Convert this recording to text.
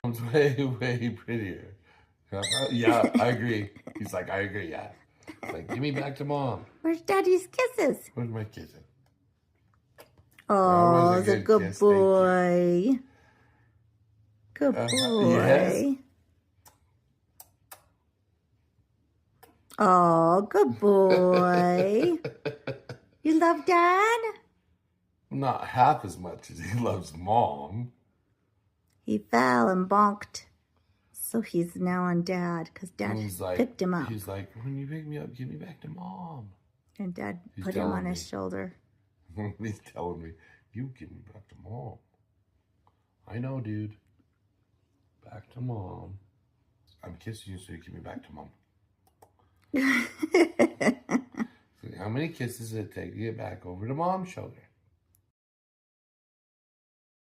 Mom's way, way prettier. Yeah, I agree. He's like, I agree, yeah. He's like, give me back to mom. Where's Daddy's kisses? Where's my kitten? Oh, That was it's a good kiss. Thank you. boy. Good Yes. boy. Oh, good boy. You love Dad? Not half as much as he loves mom. He fell and bonked. So he's now on Dad because Dad picked him up. He's like, when you pick me up, give me back to mom. And Dad put him on his shoulder. He's telling me, you give me back to mom. I know, dude. Back to mom. I'm kissing you so you give me back to mom. So how many kisses did it take to get back over to mom's shoulder?